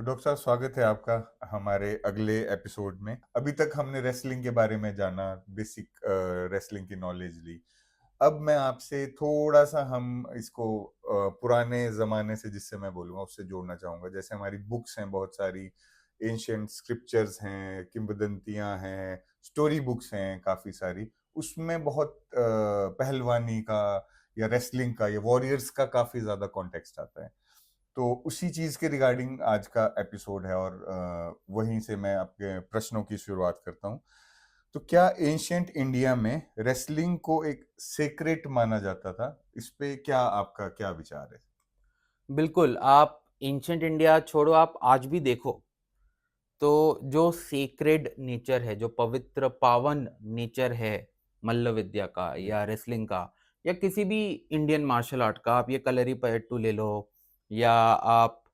तो डॉक्टर साहब, स्वागत है आपका हमारे अगले एपिसोड में। अभी तक हमने रेसलिंग के बारे में जाना, बेसिक रेसलिंग की नॉलेज ली। अब मैं आपसे थोड़ा सा हम इसको पुराने जमाने से, जिससे मैं बोलूँगा उससे जोड़ना चाहूँगा। जैसे हमारी बुक्स हैं, बहुत सारी एंशिएंट स्क्रिप्चर्स हैं, किंवदंतियाँ हैं, स्टोरी बुक्स हैं काफ़ी सारी। उसमें बहुत पहलवानी का या रेसलिंग का या वॉरियर्स का काफ़ी ज़्यादा कॉन्टेक्स्ट आता है। तो उसी चीज के रिगार्डिंग आज का एपिसोड है और वहीं से मैं आपके प्रश्नों की शुरुआत करता हूँ। तो क्या एंशियंट इंडिया में रेसलिंग को एक सेक्रेट माना जाता था? इस पे क्या आपका क्या विचार है? बिल्कुल, आप एंशिएंट इंडिया छोड़ो, आप आज भी देखो, तो जो सेक्रेड नेचर है, जो पवित्र पावन नेचर है मल्ल विद्या का जी। या रेसलिंग का या किसी भी इंडियन मार्शल आर्ट का, आप ये कलरीपयट्टू ले लो या आप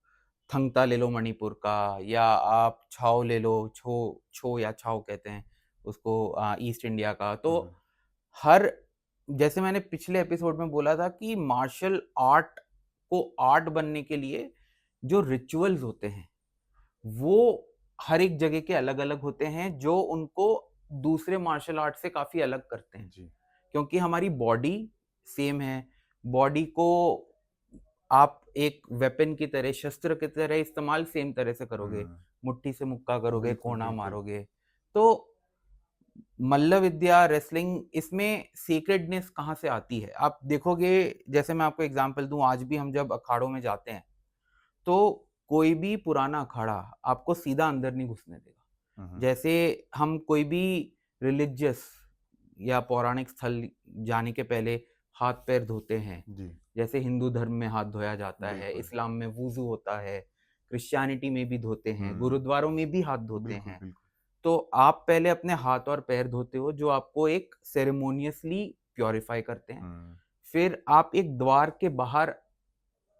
थंग ता ले लो मणिपुर का या आप छाओ ले लो, छो छो या छाओ कहते हैं उसको ईस्ट इंडिया का। तो हम्म। हर जैसे मैंने पिछले एपिसोड में बोला था कि मार्शल आर्ट को आर्ट बनने के लिए जो रिचुअल्स होते हैं, वो हर एक जगह के अलग-अलग होते हैं, जो उनको दूसरे मार्शल आर्ट से काफ़ी अलग करते हैं। जी। क्योंकि हमारी बॉडी सेम है, बॉडी को आप एक वेपन की तरह, शस्त्र की तरह इस्तेमाल सेम तरह से करोगे। हम्म। मुट्ठी से मुक्का करोगे, बिल्कुल कोना बिल्कुल। मारोगे। तो मल्ल विद्या, रेसलिंग, इसमें सीक्रेटनेस कहाँ से आती है? आप देखोगे, जैसे मैं आपको एग्ज़ाम्पल दूँ, आज भी हम जब अखाड़ों में जाते हैं, तो कोई भी पुराना अखाड़ा आपको सीधा अंदर नहीं घुसने देगा। हम्म। जैसे हम कोई भी रिलिजियस या पौराणिक स्थल जाने के पहले हाथ-पैर धोते हैं। जी। जैसे हिंदू धर्म में हाथ धोया जाता है, बिल्कुल। इस्लाम में वुज़ू होता है, क्रिश्चियनिटी में भी धोते हैं, हम्म। गुरुद्वारों में भी हाथ धोते बिल्कुल हैं। बिल्कुल। तो आप पहले अपने हाथ और पैर धोते हो, जो आपको एक सेरेमोनियसली प्यूरिफाई करते हैं। हम्म। फिर आप एक द्वार के बाहर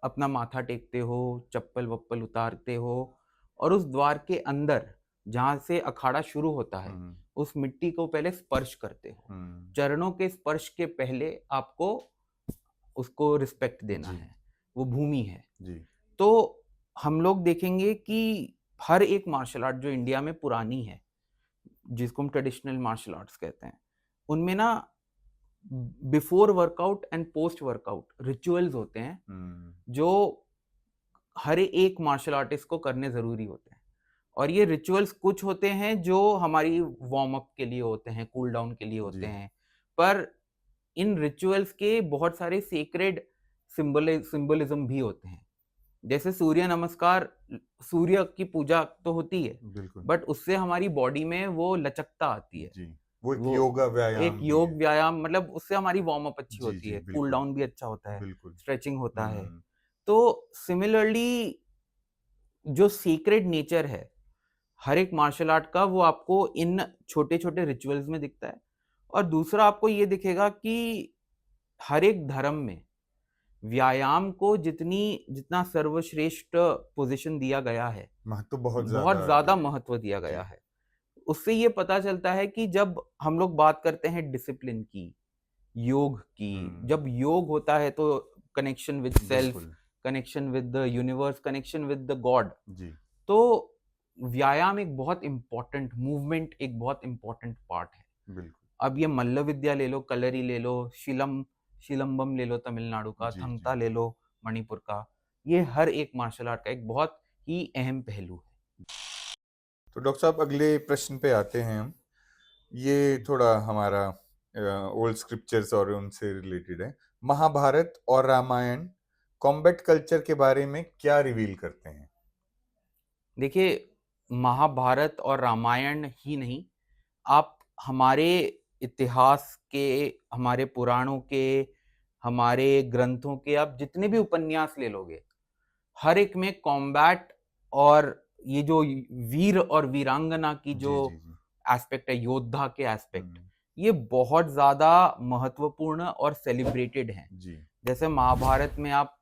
अपना माथा टेकते हो, चप्पल-वप्पल उतारते हो और उस द्वार के अंदर, जहाँ से अखाड़ा शुरू होता है, हम्म। उस मिट्टी को पहले स्पर्श करते हो। हम्म। चरणों के स्पर्श के पहले आपको उसको रिस्पेक्ट देना जी। है, वो भूमि है। जी। तो हम लोग देखेंगे कि हर एक मार्शल आर्ट जो इंडिया में पुरानी है, जिसको हम ट्रेडिशनल मार्शल आर्ट्स कहते हैं, उनमें ना before workout and post workout rituals होते हैं, हम्म। जो हर एक मार्शल आर्टिस्ट को करने ज़रूरी होते हैं। और ये रिचुअल्स कुछ होते हैं जो हमारी वार्म अप के लिए होते हैं, कूल डाउन के लिए होते जी। हैं। पर इन रिचुअल्स के बहुत सारे सेक्रेड सिंबलिज़्म भी होते हैं। जैसे सूर्य नमस्कार, सूर्य की पूजा तो होती है, बिल्कुल। बट उससे हमारी बॉडी में वो लचकता आती है। जी। वो एक वो योगा एक व्यायाम भी योग है। व्यायाम, मतलब उससे हमारी वार्म अप अच्छी जी होती जी है, कूल बिल्कुल। डाउन भी अच्छा होता है, बिल्कुल। स्ट्रेचिंग होता है। हुँ। तो सिमिलरली जो सीक्रेट नेचर है हर एक मार्शल आर्ट का, वो आपको इन छोटे-छोटे रिचुअल्स में दिखता है। और दूसरा आपको ये दिखेगा कि हर एक धर्म में व्यायाम को जितना सर्वश्रेष्ठ पोज़ीशन दिया गया है, महत्व बहुत बहुत ज़्यादा ज़्यादा दिया है। महत्व दिया गया जी। है। उससे ये पता चलता है कि जब हम लोग बात करते हैं डिसिप्लिन की, योग की, हुँ। जब योग होता है तो कनेक्शन विद सेल्फ, बिल्कुल। Connection with the universe, connection with the god. जी। तो व्यायाम एक बहुत इम्पोर्टेंट, मूवमेंट एक बहुत इम्पोर्टेंट पार्ट है। बिल्कुल। अब ये मल्ल विद्या ले लो, कलरी ले लो, शिलंबम ले लो तमिलनाडु का, जी, थंगता जी। ले लो मणिपुर का। ये हर एक मार्शल आर्ट का एक बहुत ही अहम पहलू है। तो डॉक्टर साहब, अगले प्रश्न पे आते हैं हम। ये थोड़ा हमारा ओल्ड स्क्रिप्चर्स और उनसे रिलेटेड है। महाभारत और रामायण कॉम्बैट कल्चर के बारे में क्या रिवील करते हैं? देखिए, महाभारत और रामायण ही नहीं, आप हमारे इतिहास के, हमारे पुराणों के, हमारे ग्रंथों के आप जितने भी उपन्यास ले लोगे, हर एक में कॉम्बैट और ये जो वीर और वीरांगना की जो जी, जी, जी। एस्पेक्ट है, योद्धा के एस्पेक्ट, हुँ। ये बहुत ज़्यादा महत्वपूर्ण और सेलिब्रेटेड हैं। जी। जैसे महाभारत में आप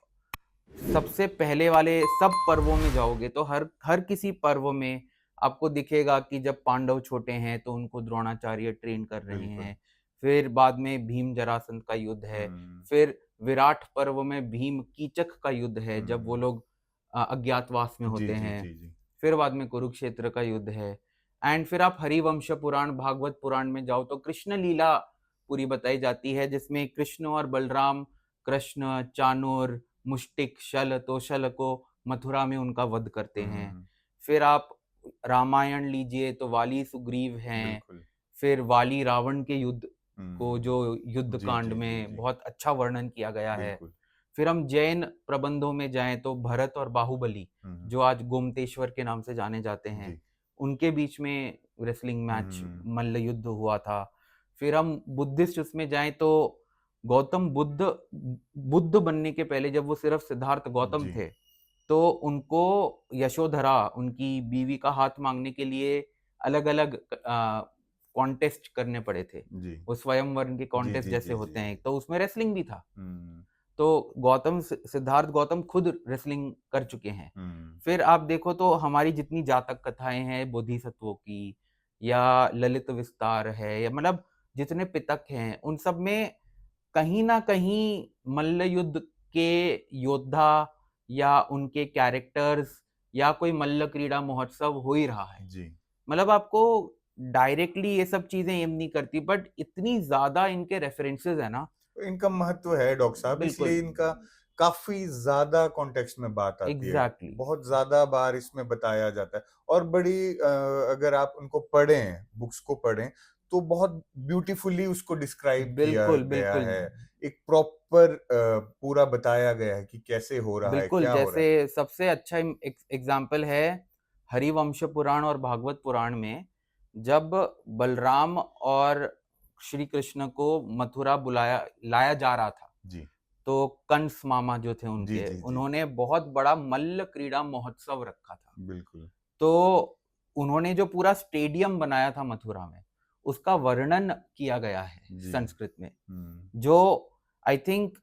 सबसे पहले वाले सब पर्वों में जाओगे तो हर हर किसी पर्व में आपको दिखेगा कि जब पांडव छोटे हैं तो उनको द्रोणाचार्य ट्रेन कर रहे बिल्कुल। हैं। फिर बाद में भीम जरासंध का युद्ध है। हुँ। फिर विराट पर्व में भीम कीचक का युद्ध है, जब वो हुँ। लोग अज्ञातवास में जी, होते जी, हैं। जी, जी। फिर बाद में कुरुक्षेत्र का युद्ध है। एंड फिर आप हरिवंश पुराण, भागवत पुराण में जाओ तो कृष्ण लीला पूरी बताई जाती है, जिसमें कृष्ण और बलराम, कृष्ण चाणूर, मुष्टिक, शल, तोशल को मथुरा में उनका वध करते हैं। फिर आप रामायण लीजिए तो वाली सुग्रीव हैं। बिल्कुल। फिर वाली रावण के युद्ध को जो युद्ध जी, कांड जी, जी, में जी। बहुत अच्छा वर्णन किया गया है। बिल्कुल। फिर हम जैन प्रबंधों में जाएं तो भरत और बाहुबली, हम्म, जो आज गोमतेश्वर के नाम से जाने जाते हैं, जी। उनके बीच में रेसलिंग मैच, हम्म, मल्ल युद्ध हुआ था। फिर हम बुद्धिस्ट उसमें जाएं तो गौतम बुद्ध बुद्ध बनने के पहले जब वो सिर्फ सिद्धार्थ गौतम जी। थे, तो उनको यशोधरा, उनकी बीवी का हाथ मांगने के लिए अलग अलग कॉन्टेस्ट करने पड़े थे। जी। वो स्वयंवर के जी, कॉन्टेस्ट जी, जैसे जी, जी, होते हैं, जी। तो उसमें रेसलिंग भी था। हम्म, तो गौतम, सिद्धार्थ गौतम खुद रेसलिंग कर चुके हैं। हम्म, फिर आप देखो तो हमारी जितनी जातक कथाएं हैं बोधिसत्वों की, या ललित विस्तार है, या मतलब जितने पितक हैं, उन सब में कहीं ना कहीं मल्ल युद्ध के योद्धा या उनके कैरेक्टर्स या कोई मल्ल क्रीड़ा महोत्सव हो ही रहा है। जी। मतलब आपको डायरेक्टली ये सब चीजें एम नहीं करती, बट इतनी ज्यादा इनके रेफरेंसेस है ना। इनका महत्व है डॉक्टर साहब, बिल्कुल, इसलिए इनका काफी ज्यादा कॉन्टेक्स्ट में बात आती है। एग्जैक्टली, बहुत ज्यादा बार इसमें बताया जाता है, और बड़ी अगर आप उनको पढ़ें, बुक्स को पढ़ें, तो बहुत ब्यूटीफुली उसको डिस्क्राइब किया बिल्कुल, गया बिल्कुल, है। एक प्रॉपर पूरा बताया गया है कि कैसे हो रहा है, बिल्कुल। क्या हो रहा जैसे है। सबसे अच्छा एग्जाम्पल है हरिवंश पुराण और भागवत पुराण में, जब बलराम और श्री कृष्ण को मथुरा बुलाया लाया जा रहा था, जी, तो कंस मामा जो थे जी, उनके, जी, जी। उन्होंने बहुत बड़ा मल्ल क्रीड़ा महोत्सव रखा था। बिल्कुल। तो उन्होंने जो पूरा स्टेडियम बनाया था मथुरा में, उसका वर्णन किया गया है जी। संस्कृत में, हम्म, जो आई थिंक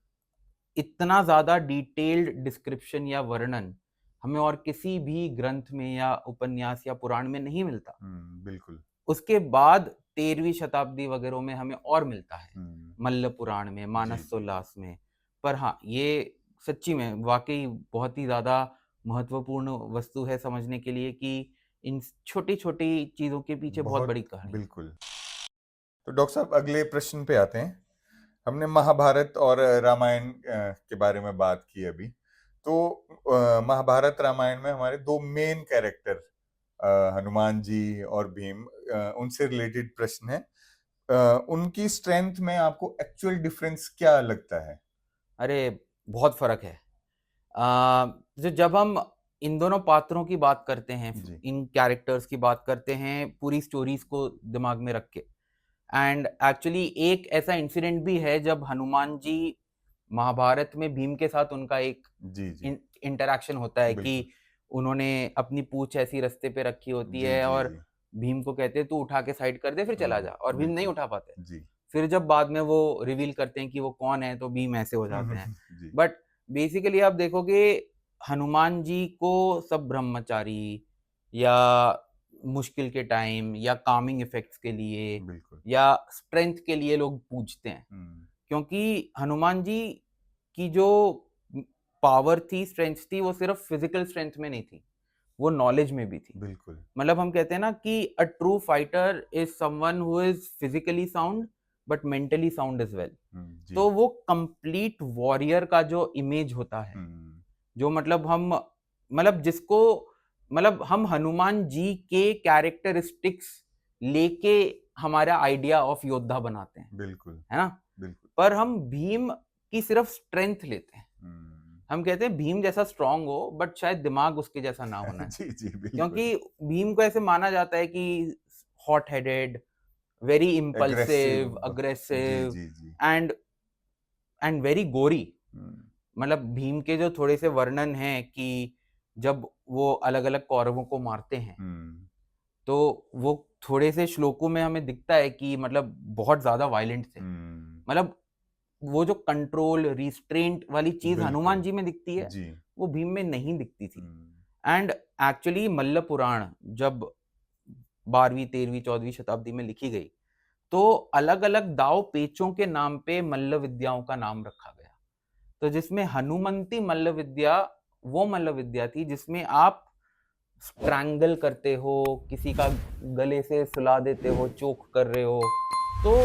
इतना ज्यादा डिटेल्ड डिस्क्रिप्शन या वर्णन हमें और किसी भी ग्रंथ में या उपन्यास या पुराण में नहीं मिलता। बिल्कुल। उसके बाद 13वीं शताब्दी वगैरह में हमें और मिलता है, हम्म, मल्ल पुराण में, जी, जी, जी। मानसोल्लास में। पर हाँ, ये सच्ची में वाकई बहुत ही ज्यादा महत्वपूर्ण वस्तु है समझने के लिए कि इन छोटी छोटी चीजों के पीछे बहुत बहुत, बड़ी कहानी है। बिल्कुल। तो डॉक्टर साहब, अगले प्रश्न पे आते हैं। हमने महाभारत और रामायण के बारे में बात की अभी। तो महाभारत रामायण में हमारे दो मेन कैरेक्टर, हनुमान जी और भीम, उनसे रिलेटेड प्रश्न है। उनकी स्ट्रेंथ में आपको एक्चुअल डिफरेंस क्या लगता है? अरे, बहुत फर्क है। जब हम इन दोनों पात्रों की बात करते हैं, जी, इन कैरेक्टर्स की बात करते हैं पूरी स्टोरीज को दिमाग में रख के, एंड एक्चुअली एक ऐसा इंसिडेंट भी है जब हनुमान जी महाभारत में भीम के साथ उनका एक जी, जी, इंटरेक्शन होता है कि बिल्कुल। उन्होंने अपनी पूंछ ऐसी रास्ते पे रखी होती जी, है जी, और जी। भीम को कहते हैं तू उठा के साइड कर दे फिर चला जा, और भीम नहीं बिल्कुल। उठा पाते। जी। फिर जब बाद में वो रिवील करते हैं कि वो कौन है, तो भीम ऐसे हो जाते हैं। जी, बट बेसिकली आप देखोगे, हनुमान जी को सब ब्रह्मचारी या मुश्किल के टाइम या कामिंग इफेक्ट्स के लिए बिल्कुल। या स्ट्रेंथ के लिए लोग पूजते हैं, क्योंकि हनुमान जी की जो पावर थी, स्ट्रेंथ थी, वो सिर्फ फिजिकल स्ट्रेंथ में नहीं थी, वो नॉलेज में भी थी। बिल्कुल। मतलब हम कहते हैं ना कि a true fighter is someone who is physically sound but mentally sound as well. जी। तो वो कंप्लीट वॉरियर का जो इमेज होता है, जो मतलब हम, मतलब जिसको, मतलब हम हनुमान जी के कैरेक्टरिस्टिक्स लेके हमारा आइडिया ऑफ योद्धा बनाते हैं, बिल्कुल। है ना। बिल्कुल। पर हम भीम की सिर्फ स्ट्रेंथ लेते हैं। हम कहते हैं भीम जैसा स्ट्रांग हो, बट शायद दिमाग उसके जैसा ना होना है। जी, जी, बिल्कुल। क्योंकि भीम को ऐसे माना जाता है कि hot headed, very impulsive, aggressive. जी, अग्रेसिव, जी, जी। एंड वेरी गोरी। हम्म, मतलब भीम के जो थोड़े से वर्णन हैं कि जब वो अलग अलग कौरवों को मारते हैं, हम्म, तो वो थोड़े से श्लोकों में हमें दिखता है कि मतलब बहुत ज्यादा वायलेंट थे। मतलब वो जो कंट्रोल, रिस्ट्रेंट वाली चीज हनुमान बिल्कुल। जी में दिखती है, जी। वो भीम में नहीं दिखती थी। एंड एक्चुअली मल्ल पुराण जब 12वीं 13वीं 14वीं शताब्दी में लिखी गई, तो अलग अलग दाव पेचों के नाम पे मल्ल विद्याओं का नाम रखा गया। तो जिसमें हनुमंती मल्ल विद्या वो मल्ल विद्या थी जिसमें आप स्ट्रैंगल करते हो, किसी का गले से सुला देते हो, चोक कर रहे हो, तो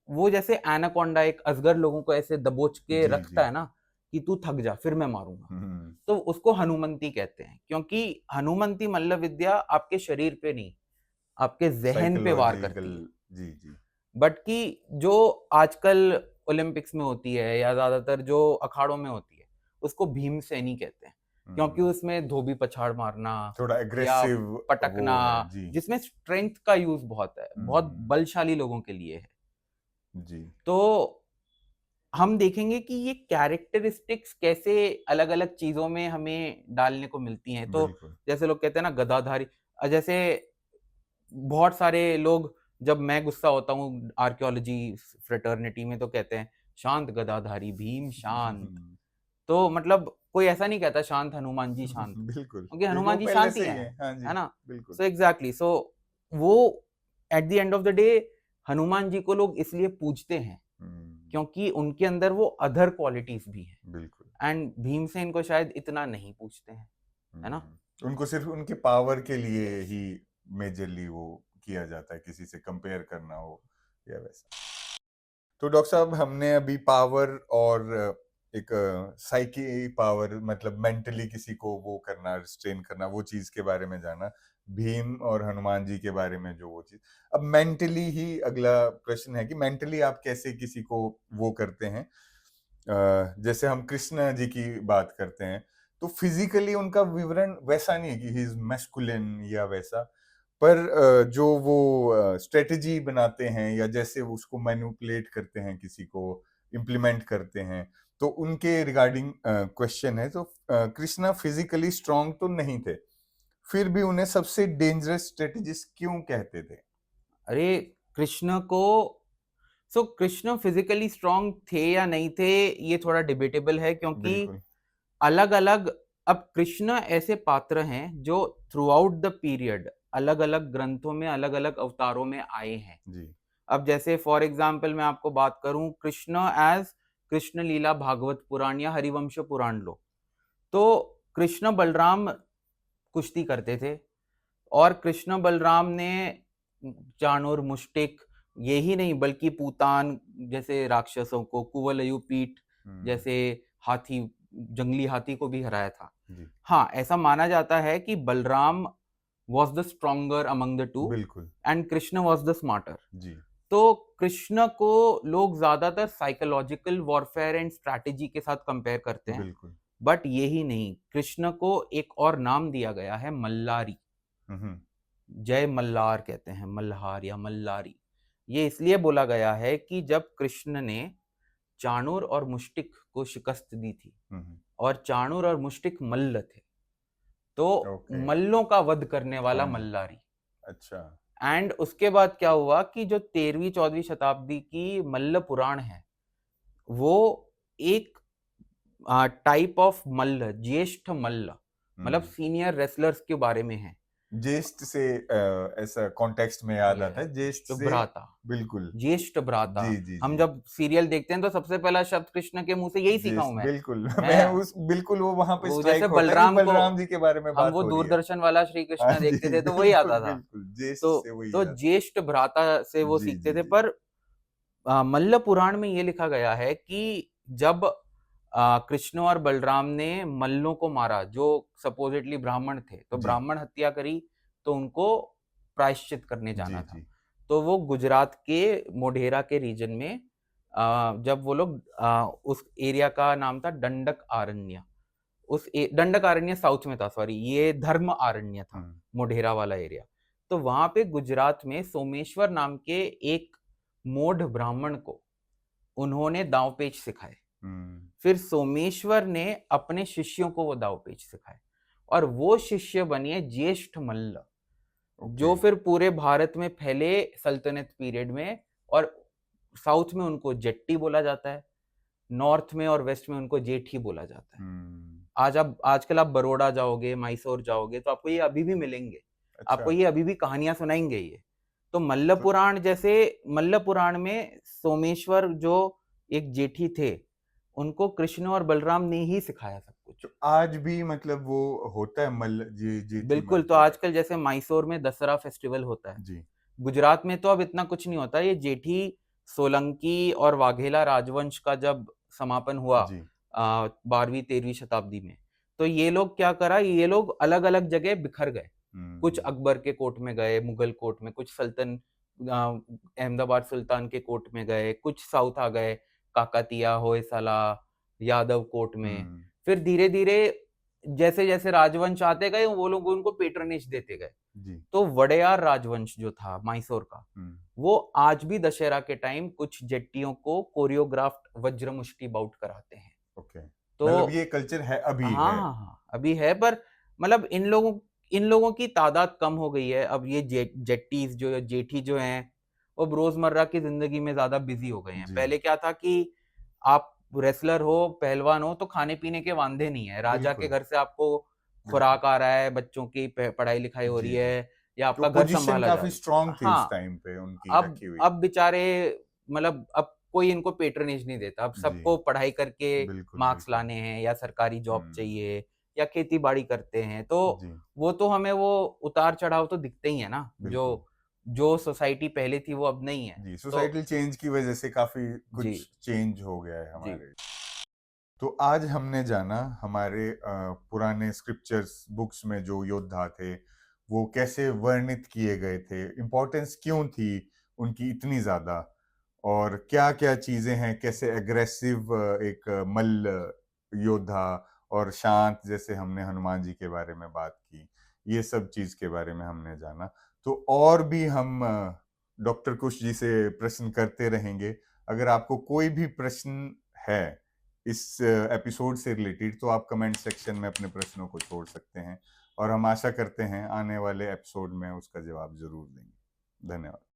वो जैसे एनाकोंडा एक अजगर लोगों को ऐसे दबोच के जी, रखता जी। है ना कि तू थक जा फिर मैं मारूंगा, हुँ, तो उसको हनुमंती कहते हैं, क्योंकि हनुमंती मल्ल विद्या आपके शरीर पे नहीं, आपके जहन पे वार साइकोलॉजिकल। करती है। जी, जी। बट कि जो आजकल ओलंपिक्स में होती है या ज्यादातर जो अखाड़ों में होती है, उसको भीमसेनी कहते हैं, क्योंकि हुँ, उसमें धोबी पछाड़ मारना थोड़ा या एग्रेसिव वो पटकना, है। जी। जिसमें स्ट्रेंथ का यूज बहुत है, बहुत हुँ, बलशाली लोगों के लिए है। जी, तो हम देखेंगे कि ये कैरेक्टरिस्टिक्स कैसे अलग-अलग चीज़ों में हमें डालने को मिलती हैं। तो बिल्कुल। जैसे लोग कहते हैं ना गदाधारी, जैसे बहुत सारे लोग, जब मैं गुस्सा होता हूँ आर्कियोलॉजी फ्रेटर्निटी में, तो कहते हैं शांत गदाधारी भीम शांत। तो मतलब कोई ऐसा नहीं कहता शांत हनुमान जी शांत, बिल्कुल, क्योंकि क्योंकि वो हनुमान जी पहले शांत ही से ही है। हाँ जी, है ना? बिल्कुल। सो एग्ज़ैक्टली, सो वो at the end of the day Hanuman ji को लोग इसलिए पूजते हैं, हुँ, क्योंकि उनके अंदर वो अदर क्वालिटीज़ भी हैं, बिल्कुल। एंड भीमसेन को शायद इतना नहीं पूजते हैं, है ना? उनको सिर्फ़ उनके पावर के लिए ही मेजरली वो किया जाता है, किसी से कंपेयर करना हो या वैसा। तो डॉक्टर साहब, हमने अभी पावर और एक साइकी पावर, मतलब मेंटली किसी को वो करना, रिस्ट्रेन करना, वो चीज़ के बारे में जाना। भीम और हनुमान जी के बारे में जो वो चीज़। अब मेंटली ही अगला प्रश्न है कि मेंटली आप कैसे किसी को वो करते हैं? जैसे हम कृष्ण जी की बात करते हैं, तो फिजिकली उनका विवरण वैसा नहीं है कि ही इज मैस्कुलिन या वैसा, पर जो वो स्ट्रेटजी बनाते हैं या जैसे वो उसको मैनिपुलेट करते हैं, किसी को इम्प्लीमेंट करते हैं, तो उनके रिगार्डिंग क्वेश्चन है। तो कृष्णा फिजिकली स्ट्रांग तो नहीं थे, फिर भी उन्हें सबसे डेंजरस स्ट्रेटजिस्ट क्यों कहते थे? अरे कृष्ण को, सो कृष्ण फिजिकली स्ट्रांग थे या नहीं थे, ये थोड़ा डिबेटेबल है, क्योंकि बिल्कुल। अलग-अलग, अब कृष्ण ऐसे पात्र हैं जो थ्रू आउट द पीरियड अलग-अलग ग्रंथों में अलग-अलग अवतारों में आए हैं। जी। अब जैसे फॉर एग्जाम्पल मैं आपको बात करूं, कृष्ण एज कृष्ण लीला भागवत पुराण या हरिवंश पुराण लो, तो कृष्ण बलराम कुश्ती करते थे, और कृष्ण बलराम ने चाणूर मुष्टिक, यही नहीं बल्कि पूतान जैसे राक्षसों को, कुवलयु पीठ हम्म। जैसे हाथी, जंगली हाथी को भी हराया था। जी। हाँ, ऐसा माना जाता है कि Balram was the stronger among the two बिल्कुल। And Krishna was the smarter. जी। तो कृष्ण को लोग ज्यादातर साइकोलॉजिकल वॉरफेयर एंड स्ट्रैटेजी के साथ कंपेयर करते हैं, बिल्कुल। बट यही नहीं, कृष्ण को एक और नाम दिया गया है मल्लारी। हम्म। जय मल्लार कहते हैं, मल्हार या मल्लारी। ये इसलिए बोला गया है कि जब कृष्ण ने चाणूर और मुष्टिक को शिकस्त दी थी, हम्म। और चाणूर और मुष्टिक मल्ल थे, तो ओके। मल्लों का वध करने वाला हाँ जी। मल्लारी। अच्छा। एंड उसके बाद क्या हुआ कि जो 13वीं 14वीं शताब्दी की मल्ल पुराण है, वो एक टाइप ऑफ मल्ल, ज्येष्ठ मल्ल, मतलब हम्म। सीनियर रेसलर्स के बारे में है। ज्येष्ठ से ऐसा कॉन्टेक्स्ट में याद आता है, ज्येष्ठ ज्येष्ठ से। भ्राता, बिल्कुल। ज्येष्ठ भ्राता। जी, जी, हम जी। जब सीरियल देखते हैं तो सबसे पहला शब्द कृष्ण के मुंह से यही सीखा हूं ज्येष्ठ, मैं बिल्कुल। मैं मैं उस बिल्कुल वो वहां पे वो जैसे स्ट्राइक होता है कि बलराम को, बलराम जी के बारे में हम बात वो हो रही है। दूरदर्शन वाला श्री हाँ कृष्ण जी, देखते थे तो वही बिल्कुल, आता था। बिल्कुल। ज्येष्ठ तो से वही तो याद। ज्येष्ठ भ्राता से वो जी, सीखते जी, थे। जी। पर मल्ल पुराण में ये लिखा गया है कि जब कृष्ण और बलराम ने मल्लों को मारा जो सपोजिटली ब्राह्मण थे, तो जी, ब्राह्मण हत्या करी, तो उनको प्रायश्चित करने जी, जाना था। जी। तो वो गुजरात के मोढेरा के रीजन में जब वो लोग उस एरिया का नाम था दंडक आरण्य, दंडक आरण्य साउथ में था, सॉरी, ये धर्म आरण्य था, हम्म। मोढेरा वाला एरिया। तो वहां पे गुजरात में सोमेश्वर नाम के एक मोढ़ ब्राह्मण को उन्होंने दांवपेच सिखाए। हम्म। फिर सोमेश्वर ने अपने शिष्यों को वो दांवपेच सिखाए, और वो शिष्य बनिए ज्येष्ठ मल्ल, ओके। जो फिर पूरे भारत में फैले सल्तनत पीरियड में। और साउथ में उनको जेट्टी बोला जाता है, नॉर्थ में और वेस्ट में उनको जेठी बोला जाता है। हम्म। आजकल आप बड़ौदा जाओगे, मैसूर जाओगे, तो आपको ये अभी भी मिलेंगे, अच्छा। आपको ये अभी भी कहानियां सुनाएंगे ये। तो मल्ल तो पुराण जैसे, मल्ल पुराण में सोमेश्वर जो एक जेठी थे, उनको कृष्ण और बलराम ने ही सिखाया सब कुछ। तो आज भी मतलब वो होता है मल्ल जी जी बिल्कुल, तो आजकल जैसे मैसूर में दशहरा फेस्टिवल होता है। जी गुजरात में तो अब इतना कुछ नहीं होता, ये जेठी, सोलंकी और वाघेला राजवंश का जब समापन हुआ जी 12वीं-13वीं शताब्दी में, तो ये लोग क्या करा, ये लोग अलग-अलग जगह बिखर गए। कुछ हम्म अकबर के कोर्ट में गए, मुगल कोर्ट में, कुछ अहमदाबाद सुल्तान के कोर्ट में गए, कुछ साउथ आ गए, काकतिया, होयसला, यादव कोर्ट में। हम्म फिर धीरे-धीरे जैसे-जैसे राजवंश आते गए, वो लोग उनको पैट्रनेज देते गए। जी तो वडेयार राजवंश जो था मैसूर का, हम्म वो आज भी दशहरा के टाइम कुछ जेट्टियों को कोरियोग्राफ्ड वज्र मुष्टि बाउट कराते हैं। ओके तो मतलब ये कल्चर है अभी हाँ, है हाँ, हाँ, अभी है, पर मतलब इन लोगों की तादाद कम हो गई है। अब ये जेट्टीज़ जो जेठी जो हैं, वो रोज़मर्रा की ज़िंदगी में ज़्यादा बिज़ी हो गए हैं। जी पहले क्या था कि आप रेसलर हो, पहलवान हो, तो खाने-पीने के वांदे नहीं है। राजा के बिल्कुल घर से आपको बिल्कुल खुराक आ रहा है, बच्चों की प पढ़ाई-लिखाई हो रही जी जी है या तो आपका घर पोजीशन सँभाला जा काफी स्ट्रांग रहा है। थी उस हाँ, टाइम पे उनकी अब रखी हुई अब बेचारे मतलब अब कोई इनको पैट्रनेज नहीं देता। अब जी सबको पढ़ाई करके बिल्कुल मार्क्स बिल्कुल लाने हैं या सरकारी जॉब हम्म चाहिए या खेती-बाड़ी करते हैं, तो जी वो तो हमें वो उतार-चढ़ाव तो दिखते ही है ना, बिल्कुल जो जो सोसाइटी पहले थी वो अब नहीं है। जी तो सोसाइटल चेंज की वजह से काफी जी, कुछ चेंज हो गया है जी, हमारे तो आज हमने जाना हमारे पुराने स्क्रिप्चर्स बुक्स में जो योद्धा थे वो कैसे वर्णित किए गए थे इम्पोर्टेंस क्यों थी उनकी इतनी ज्यादा और क्या क्या चीजें हैं कैसे एग्रेसिव एक मल्ल योद्धा और शांत जैसे हमने हनुमान जी के बारे में बात की ये सब चीज के बारे में हमने जाना तो और भी हम डॉक्टर कुश जी से प्रश्न करते रहेंगे अगर आपको कोई भी प्रश्न है इस एपिसोड से रिलेटेड तो आप कमेंट सेक्शन में अपने प्रश्नों को छोड़ सकते हैं और हम आशा करते हैं आने वाले एपिसोड में उसका जवाब जरूर देंगे धन्यवाद